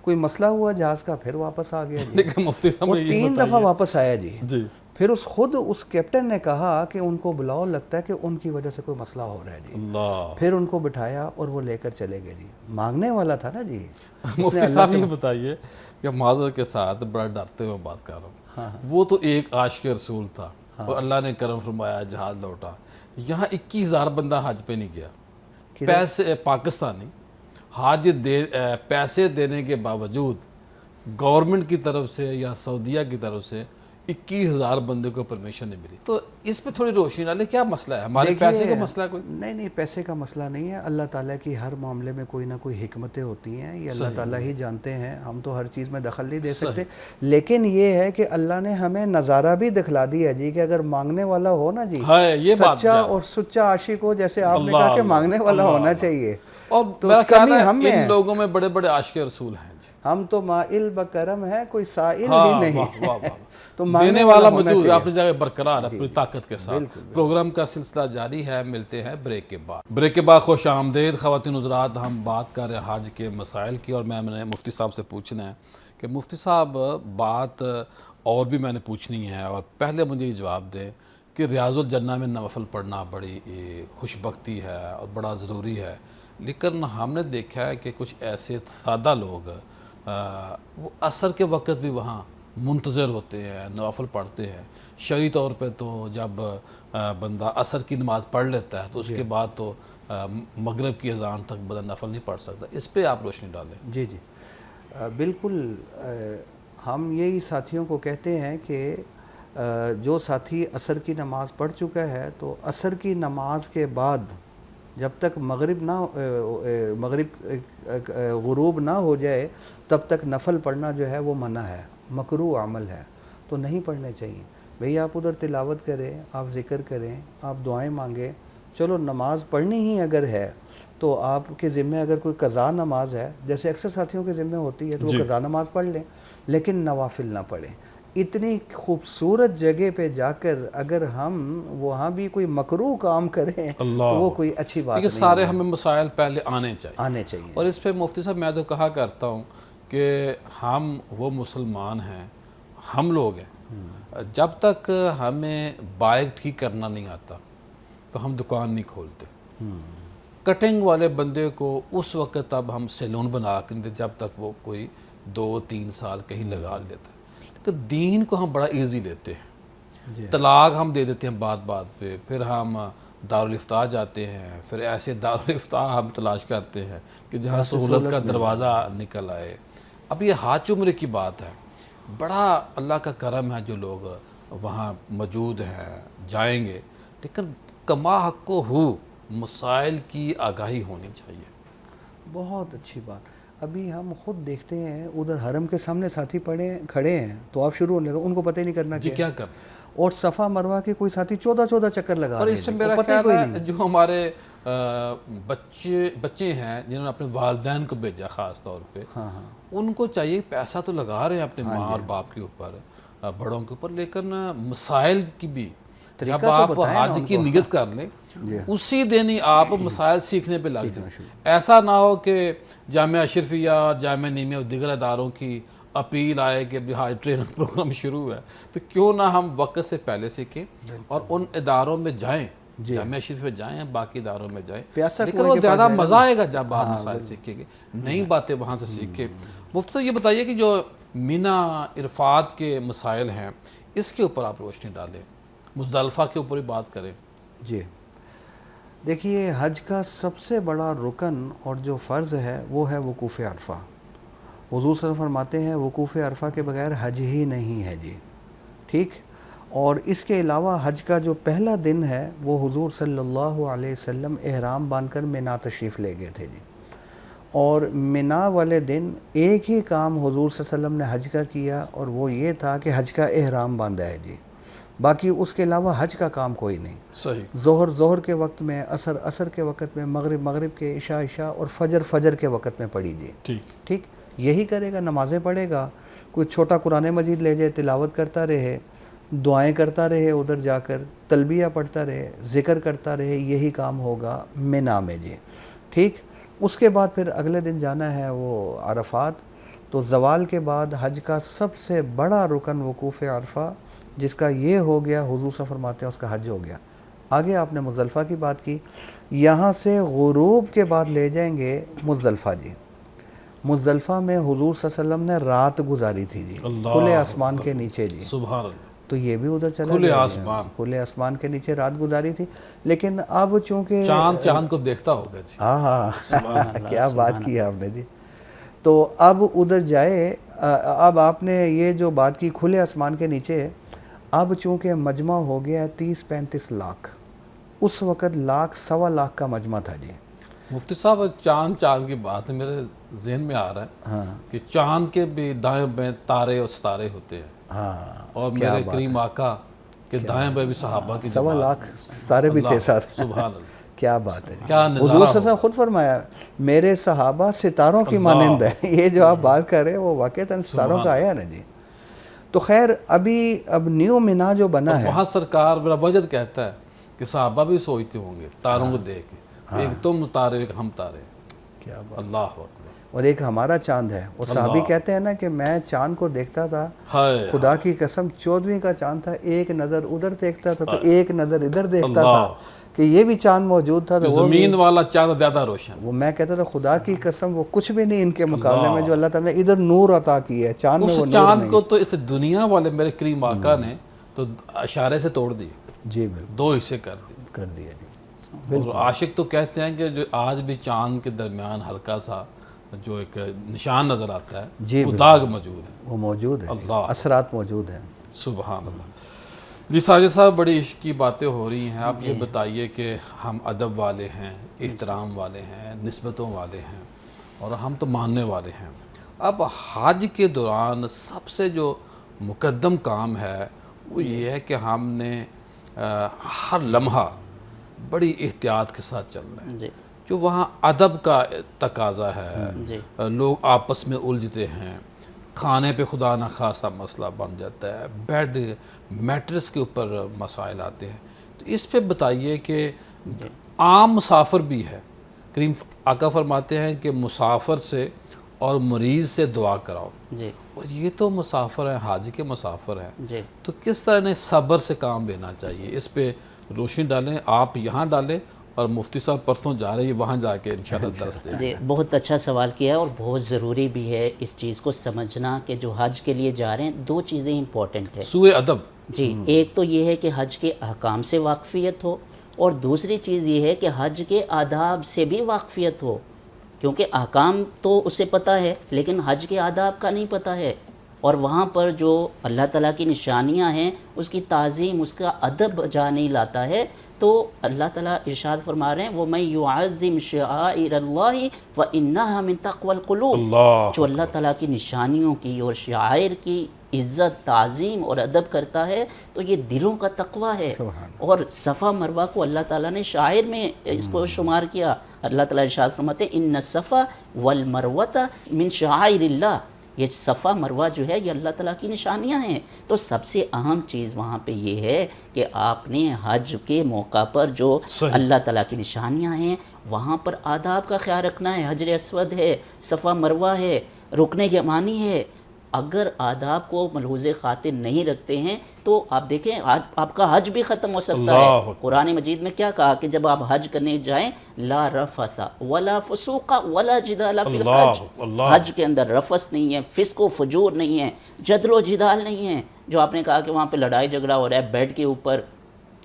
کوئی مسئلہ ہوا جہاز کا، پھر واپس آ گیا. جی مفتی صاحب وہ 3 دفعہ واپس آیا. جی جی. پھر خود اس کیپٹن نے کہا کہ ان کو بلاؤ، لگتا ہے کہ ان کی وجہ سے کوئی مسئلہ ہو رہا ہے. جی اللہ. پھر ان کو بٹھایا اور وہ لے کر چلے گئے. جی مانگنے والا تھا نا. جی مفتی صاحب یہ بتائیے کہ معذرت کے ساتھ بڑا ڈرتے ہوئے بات کر رہا ہوں، وہ تو ایک عاشق رسول تھا اور اللہ نے کرم فرمایا، جہاز لوٹا. یہاں 21,000 بندہ حج پہ نہیں گیا. پیسے پاکستانی حج پیسے دینے کے باوجود گورنمنٹ کی طرف سے یا سعودیہ کی طرف سے 21,000 بندے کو پرمیشن نہیں ملی. تو اس پہ تھوڑی روشنی ڈالیں، کیا مسئلہ ہے؟ ہمارے پیسے کا مسئلہ کوئی؟ نہیں، پیسے کا مسئلہ نہیں ہے. اللہ تعالیٰ کی ہر معاملے میں کوئی نہ کوئی حکمتیں ہوتی ہیں، یہ اللہ تعالیٰ ہی جانتے ہیں. ہم تو ہر چیز میں دخل نہیں دے سکتے. لیکن یہ ہے کہ اللہ نے ہمیں نظارہ بھی دکھلا دیا جی کہ اگر مانگنے والا ہو نا جی، سچا اور سچا عاشق ہو، جیسے آپ نے کہا کہ مانگنے والا ہونا چاہیے. اور میرا خیال ہے ان لوگوں میں بڑے بڑے عاشق رسول ہیں. ہم تو مائل بکرم ہے، کوئی سائل ہی نہیں. تو دینے والا موجود ہے اپنی جگہ برقرار ہے پوری طاقت کے ساتھ. پروگرام کا سلسلہ جاری ہے، ملتے ہیں بریک کے بعد. بریک کے بعد خوش آمدید خواتین حضرات. ہم بات کر رہے ہیں حج کے مسائل کی، اور میں نے مفتی صاحب سے پوچھنا ہے کہ مفتی صاحب بات اور بھی میں نے پوچھنی ہے، اور پہلے مجھے یہ جواب دیں کہ ریاض الجنہ میں نوافل پڑھنا بڑی خوش بختی ہے اور بڑا ضروری ہے. لیکن ہم نے دیکھا ہے کہ کچھ ایسے سادہ لوگ وہ عصر کے وقت بھی وہاں منتظر ہوتے ہیں، نوافل پڑھتے ہیں. شرعی طور پہ تو جب بندہ عصر کی نماز پڑھ لیتا ہے تو اس کے بعد تو مغرب کی اذان تک بندہ نفل نہیں پڑھ سکتا. اس پہ آپ روشنی ڈالیں. جی جی بالکل. ہم یہی ساتھیوں کو کہتے ہیں کہ جو ساتھی عصر کی نماز پڑھ چکا ہے تو عصر کی نماز کے بعد جب تک مغرب غروب نہ ہو جائے تب تک نفل پڑھنا جو ہے وہ منع ہے، مکروہ عمل ہے. تو نہیں پڑھنے چاہیے. بھئی آپ ادھر تلاوت کریں, آپ ذکر کریں, آپ دعائیں مانگیں. چلو نماز پڑھنی ہی اگر ہے تو آپ کے ذمہ اگر کوئی قضا نماز ہے, جیسے اکثر ساتھیوں کے ذمہ ہوتی ہے, تو وہ قضا نماز پڑھ لیں, لیکن نوافل نہ پڑھیں. اتنی خوبصورت جگہ پہ جا کر اگر ہم وہاں بھی کوئی مکروہ کام کریں تو وہ کوئی اچھی بات لیکن نہیں سارے ہمیں مسائل پہلے آنے چاہیے. آنے چاہیے. اور اس پہ مفتی صاحب میں تو کہا کرتا ہوں کہ ہم وہ مسلمان ہیں, ہم لوگ ہیں, جب تک ہمیں بائک ٹھیک کرنا نہیں آتا تو ہم دکان نہیں کھولتے. کٹنگ والے بندے کو اس وقت اب ہم سیلون بنا کے جب تک وہ کوئی 2-3 سال کہیں لگا لیتا ہے. تو دین کو ہم بڑا ایزی لیتے ہیں. طلاق ہم دے دیتے ہیں بات بات پہ, پھر ہم دارالفتاح جاتے ہیں, پھر ایسے دارالفتاح ہم تلاش کرتے ہیں کہ جہاں سہولت کا دروازہ نکل آئے. اب یہ حج عمرے کی بات ہے, بڑا اللہ کا کرم ہے جو لوگ وہاں موجود ہیں, جائیں گے, لیکن کما حق کو ہو مسائل کی آگاہی ہونی چاہیے. بہت اچھی بات. ابھی ہم خود دیکھتے ہیں ادھر حرم کے سامنے ساتھی کھڑے ہیں تو آپ شروع ہونے لگا, ان کو پتہ ہی نہیں کرنا کیا کر. اور صفا مروہ کے کوئی ساتھی 14 چکر لگا اور رہے اس ہیں, میں میرا پتہ ہی خیال کوئی ہے نہیں. جو ہمارے بچے ہیں جنہوں نے اپنے والدین کو بھیجا خاص طور پہ, ان کو چاہیے پیسہ تو لگا رہے ہیں اپنے ماں اور باپ کے اوپر, بڑوں کے اوپر, لیکن مسائل کی بھی جب آپ حج کی نیت کر لیں اسی دن ہی آپ مسائل سیکھنے پہ لگ جائیں. ایسا نہ ہو کہ جامعہ اشرفیہ اور جامعہ نیمیہ اور دیگر اداروں کی اپیل آئے کہ ابھی حج ٹریننگ پروگرام شروع ہے, تو کیوں نہ ہم وقت سے پہلے سیکھیں اور ان اداروں میں جائیں, جامعہ اشرف میں جائیں, باقی اداروں میں جائیں, لیکن وہ زیادہ مزہ آئے گا جب آپ مسائل سیکھیں گے, نئی باتیں وہاں سے سیکھیں. مفتی صاحب یہ بتائیے کہ جو مینا عرفات کے مسائل ہیں اس کے اوپر آپ روشنی ڈالیں, مزدلفہ کے اوپر ہی بات کریں. جی دیکھیے, حج کا سب سے بڑا رکن اور جو فرض ہے وہ ہے وقوف عرفہ. حضور صلی اللہ علیہ وسلم فرماتے ہیں وقوف عرفہ کے بغیر حج ہی نہیں ہے جی, ٹھیک. اور اس کے علاوہ حج کا جو پہلا دن ہے وہ حضور صلی اللہ علیہ وسلم احرام باندھ کر مینا تشریف لے گئے تھے جی. اور مینا والے دن ایک ہی کام حضور صلی اللہ علیہ وسلم نے حج کا کیا, اور وہ یہ تھا کہ حج کا احرام باندھا ہے جی. باقی اس کے علاوہ حج کا کام کوئی نہیں. صحیح. ظہر کے وقت میں, عصر کے وقت میں, مغرب کے, عشاء اور فجر کے وقت میں پڑھی جی. ٹھیک, یہی کرے گا, نمازیں پڑھے گا, کوئی چھوٹا قرآن مجید لے جائے, تلاوت کرتا رہے, دعائیں کرتا رہے, ادھر جا کر تلبیہ پڑھتا رہے, ذکر کرتا رہے, یہی کام ہوگا مینا میں جی. ٹھیک. اس کے بعد پھر اگلے دن جانا ہے وہ عرفات. تو زوال کے بعد حج کا سب سے بڑا رکن وقوف عرفہ, جس کا یہ ہو گیا, حضور صلی اللہ علیہ وسلم فرماتے ہیں اس کا حج ہو گیا. آگے آپ نے مزدلفہ کی بات کی, یہاں سے غروب کے بعد لے جائیں گے مزدلفہ جی. مزدلفہ میں حضور صلی اللہ علیہ وسلم نے رات گزاری تھی جی, کھلے آسمان کے نیچے جی. سبحان اللہ. تو یہ بھی ادھر چلا کھلے گیا, آسمان, کھلے آسمان کے نیچے رات گزاری تھی. لیکن اب چونکہ چاند کو دیکھتا ہوگا جی. ہاں کیا بات کی آپ نے جی. تو اب ادھر جائے, اب آپ نے یہ جو بات کی کھلے آسمان کے نیچے, اب چونکہ مجمع ہو گیا 30-35 لاکھ, اس وقت 1,00,000-1.25 کا مجمع تھا جی. مفتی صاحب چاند کی بات ہے, میرے ذہن میں آ رہا ہے کہ چاند کے بھی دائیں بائیں تارے اور ستارے ہوتے ہیں, اور میرے کریم آقا کے دائیں بائیں بھی صحابہ کی 1,00,000 ستارے بھی تھے ساتھ. سبحان اللہ. کیا بات ہے, کیا حضور صلی اللہ علیہ وسلم خود فرمایا میرے صحابہ ستاروں کی مانند ہے. یہ جو آپ بات کر رہے ہیں وہ واقعتاً ستاروں کا آیا نا جی. تو خیر اب نیو مینا جو بنا ہے, وہاں سرکار میرا وجد کہتا ہے کہ صحابہ بھی سوچتے ہوں گے تاروں کو دیکھ کے, ایک تم تارے ایک ہم تارے. کیا بات. اللہ اکبر. اور ایک ہمارا چاند ہے, اور صحابی کہتے ہیں نا کہ میں چاند کو دیکھتا تھا, خدا کی قسم 14ویں کا چاند تھا, ایک نظر ادھر دیکھتا تھا تو ایک نظر ادھر دیکھتا تھا, کہ یہ بھی چاند موجود تھا. زمین والا چاند زیادہ روشن, وہ میں کہتا تھا خدا کی قسم وہ کچھ بھی نہیں ان کے مقابلے میں جو اللہ تعالیٰ نے ادھر نور عطا کی ہے, چاند میں وہ نور چاند کو تو اس دنیا والے میرے کریم آقا نے تو اشارے سے توڑ دیے جی, بالکل 2 حصے کر دیا جی. اور عاشق تو کہتے ہیں کہ جو آج بھی چاند کے درمیان ہلکا سا جو ایک نشان نظر آتا ہے جی, وہ داغ موجود ہے, وہ موجود ہے, اللہ اثرات موجود ہیں. سبحان اللہ. جی ساجد صاحب, بڑی عشق کی باتیں ہو رہی ہیں. آپ یہ بتائیے کہ ہم ادب والے ہیں, احترام والے ہیں, نسبتوں والے ہیں, اور ہم تو ماننے والے ہیں. اب حج کے دوران سب سے جو مقدم کام ہے وہ یہ ہے کہ ہم نے ہر لمحہ بڑی احتیاط کے ساتھ چلنا ہے. جی جو وہاں ادب کا تقاضا ہے, جی لوگ آپس میں الجھتے ہیں, کھانے پہ خدا نہ خاصا مسئلہ بن جاتا ہے, بیڈ میٹرس کے اوپر مسائل آتے ہیں. تو اس پہ بتائیے کہ عام مسافر بھی ہے, کریم آقا فرماتے ہیں کہ مسافر سے اور مریض سے دعا کراؤ, جی اور یہ تو مسافر ہیں, حاجی کے مسافر ہیں, جی تو کس طرح انہیں صبر سے کام لینا چاہیے, اس پہ روشنی ڈالیں, آپ یہاں ڈالیں, اور مفتی صاحب پرسوں جا رہے ہیں وہاں جا کے انشاءاللہ درس دیں. جی بہت اچھا سوال کیا ہے, اور بہت ضروری بھی ہے اس چیز کو سمجھنا کہ جو حج کے لیے جا رہے ہیں دو چیزیں امپورٹنٹ ہیں. سوء ادب, جی ایک تو یہ ہے کہ حج کے احکام سے واقفیت ہو, اور دوسری چیز یہ ہے کہ حج کے آداب سے بھی واقفیت ہو, کیونکہ احکام تو اسے پتہ ہے لیکن حج کے آداب کا نہیں پتہ ہے. اور وہاں پر جو اللہ تعالیٰ کی نشانیاں ہیں اس کی تعظیم, اس کا ادب جا نہیں لاتا ہے. تو اللہ تعالیٰ ارشاد فرما رہے ہیں وَمَن يُعَظِّمْ شَعَائِرَ اللَّهِ فَإِنَّهَا مِن تَقْوَى الْقُلُوبِ. اللہ جو اللہ تعالیٰ کی نشانیوں کی اور شعائر کی عزت, تعظیم اور ادب کرتا ہے تو یہ دلوں کا تقویٰ ہے. اور صفا مروہ کو اللہ تعالیٰ نے شعائر میں اس کو شمار کیا. اللہ تعالیٰ ارشاد فرماتے ہیں ان الصفا والمروۃ من شعائر اللہ. یہ صفا مروہ جو ہے یہ اللہ تعالیٰ کی نشانیاں ہیں. تو سب سے اہم چیز وہاں پہ یہ ہے کہ آپ نے حج کے موقع پر جو صحیح. اللہ تعالیٰ کی نشانیاں ہیں وہاں پر آداب کا خیال رکھنا ہے. حجر اسود ہے, صفا مروہ ہے, رکن یمانی ہے. اگر آداب کو ملحوظ خاطر نہیں رکھتے ہیں تو آپ دیکھیں آپ کا حج بھی ختم ہو سکتا اللہ ہے. قرآن مجید میں کیا کہا کہ جب آپ حج کرنے جائیں لا رفث ولا فسوق ولا جدال فی الحج. اللہ حج کے اندر رفث نہیں ہے, فسق و فجور نہیں ہے, جدل و جدال نہیں ہے. جو آپ نے کہا کہ وہاں پہ لڑائی جھگڑا ہو رہا ہے بیڈ کے اوپر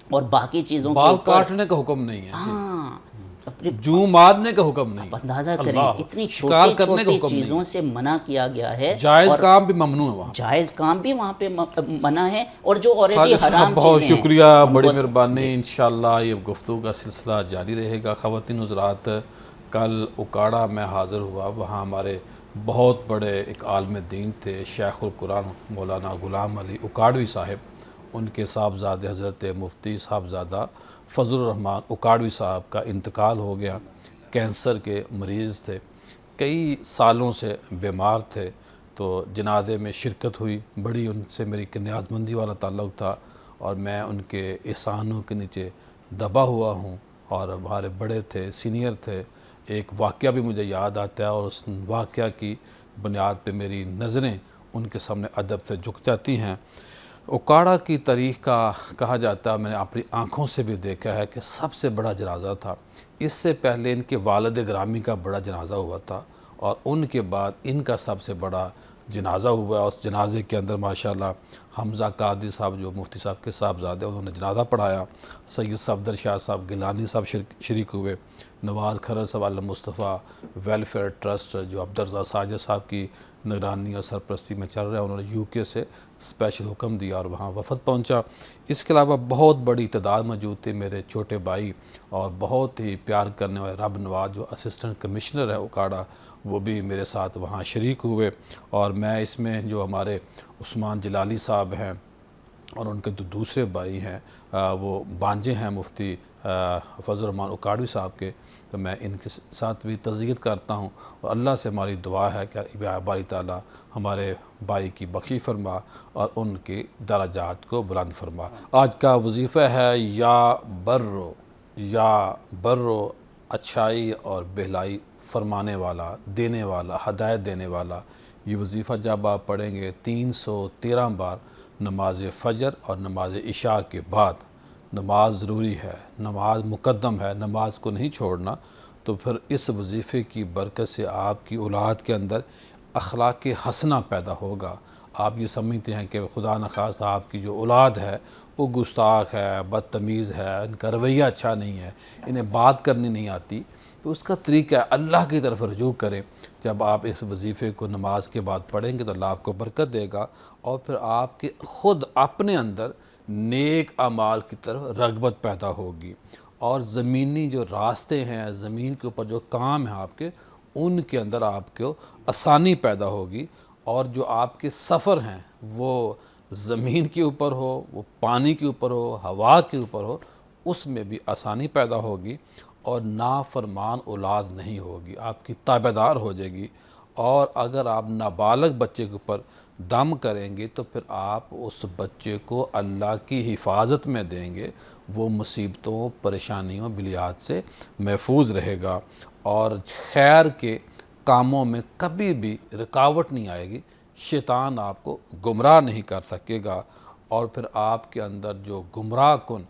اور باقی چیزوں کے بال اوپر, کاٹنے کا حکم نہیں ہے, ہاں اپنی جو مارنے کا حکم نہیں, اندازہ کریں اللہ. اتنی شکار چھوٹی کرنے کا چھوٹی حکم نہیں. چیزوں سے منع کیا گیا ہے. جائز اور کام بھی ممنوع ہے وہاں. جائز کام بھی وہاں پہ منع ہے, اور جو آلریڈی ساجد صاحب حرام بہت چیزیں ہیں شکریہ, ان بڑی کو- مہربانی. انشاءاللہ یہ گفتگو کا سلسلہ جاری رہے گا. خواتین حضرات, کل اکاڑا میں حاضر ہوا, وہاں ہمارے بہت بڑے ایک عالم دین تھے, شیخ القرآن مولانا غلام علی اکاڑوی صاحب. ان کے صاحبزادے حضرت مفتی صاحبزادہ فضل الرحمان اکاڑوی صاحب کا انتقال ہو گیا. کینسر کے مریض تھے, کئی سالوں سے بیمار تھے. تو جنازے میں شرکت ہوئی, بڑی ان سے میری نیاز مندی والا تعلق تھا, اور میں ان کے احسانوں کے نیچے دبا ہوا ہوں. اور ہمارے بڑے تھے, سینئر تھے. ایک واقعہ بھی مجھے یاد آتا ہے, اور اس واقعہ کی بنیاد پہ میری نظریں ان کے سامنے ادب سے جھک جاتی ہیں. اکاڑا کی تاریخ کا کہا جاتا ہے, میں نے اپنی آنکھوں سے بھی دیکھا ہے کہ سب سے بڑا جنازہ تھا. اس سے پہلے ان کے والد گرامی کا بڑا جنازہ ہوا تھا, اور ان کے بعد ان کا سب سے بڑا جنازہ ہوا. اور اس جنازے کے اندر ماشاءاللہ حمزہ قادری صاحب جو مفتی صاحب کے صاحبزادے انہوں نے جنازہ پڑھایا. سید صفدر شاہ صاحب گیلانی صاحب شریک ہوئے. نواز کھرر صاحب المصطفیٰ ویلفیئر ٹرسٹ جو عبدالرزاق ساجد صاحب کی نگرانی اور سرپرستی میں چل رہا ہے, انہوں نے UK سے اسپیشل حکم دیا اور وہاں وفد پہنچا. اس کے علاوہ بہت بڑی تعداد موجود تھی. میرے چھوٹے بھائی اور بہت ہی پیار کرنے والے رب نواز جو اسسٹنٹ کمشنر ہے اکاڑا, وہ بھی میرے ساتھ وہاں شریک ہوئے. اور میں اس میں جو ہمارے عثمان جلالی صاحب ہیں اور ان کے جو دوسرے بھائی ہیں وہ بانجے ہیں مفتی فضل الرحمان اکاڑوی صاحب کے, تو میں ان کے ساتھ بھی تعزیت کرتا ہوں. اور اللہ سے ہماری دعا ہے کہ باری تعالیٰ ہمارے بھائی کی بخشش فرما اور ان کی درجات کو بلند فرما. آج کا وظیفہ ہے یا برو اچھائی اور بہلائی فرمانے والا, دینے والا, ہدایت دینے والا. یہ وظیفہ جب آپ پڑھیں گے 313 بار نماز فجر اور نماز عشاء کے بعد, نماز ضروری ہے, نماز مقدم ہے, نماز کو نہیں چھوڑنا. تو پھر اس وظیفے کی برکت سے آپ کی اولاد کے اندر اخلاق حسنہ پیدا ہوگا. آپ یہ سمجھتے ہیں کہ خدا نخواستہ آپ کی جو اولاد ہے وہ گستاخ ہے, بدتمیز ہے, ان کا رویہ اچھا نہیں ہے, انہیں بات کرنی نہیں آتی, تو اس کا طریقہ ہے اللہ کی طرف رجوع کریں. جب آپ اس وظیفے کو نماز کے بعد پڑھیں گے تو اللہ آپ کو برکت دے گا, اور پھر آپ کے خود اپنے اندر نیک اعمال کی طرف رغبت پیدا ہوگی, اور زمینی جو راستے ہیں, زمین کے اوپر جو کام ہیں آپ کے, ان کے اندر آپ کو آسانی پیدا ہوگی. اور جو آپ کے سفر ہیں وہ زمین کے اوپر ہو، وہ پانی کے اوپر ہو، ہوا کے اوپر ہو، اس میں بھی آسانی پیدا ہوگی اور نافرمان اولاد نہیں ہوگی، آپ کی تابعدار ہو جائے گی۔ اور اگر آپ نابالغ بچے کے اوپر دم کریں گے تو پھر آپ اس بچے کو اللہ کی حفاظت میں دیں گے، وہ مصیبتوں، پریشانیوں، بلیات سے محفوظ رہے گا اور خیر کے کاموں میں کبھی بھی رکاوٹ نہیں آئے گی، شیطان آپ کو گمراہ نہیں کر سکے گا، اور پھر آپ کے اندر جو گمراہ کن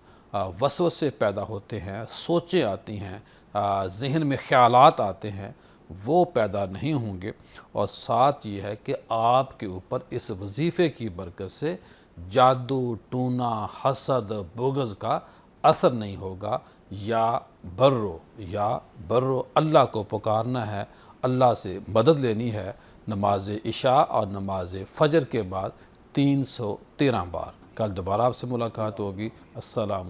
وسوسے پیدا ہوتے ہیں، سوچیں آتی ہیں، ذہن میں خیالات آتے ہیں، وہ پیدا نہیں ہوں گے۔ اور ساتھ یہ ہے کہ آپ کے اوپر اس وظیفے کی برکت سے جادو، ٹونا، حسد، بغض کا اثر نہیں ہوگا۔ یا برو اللہ کو پکارنا ہے، اللہ سے مدد لینی ہے، نماز عشاء اور نماز فجر کے بعد 313 بار۔ کل دوبارہ آپ سے ملاقات ہوگی۔ السلام علیکم۔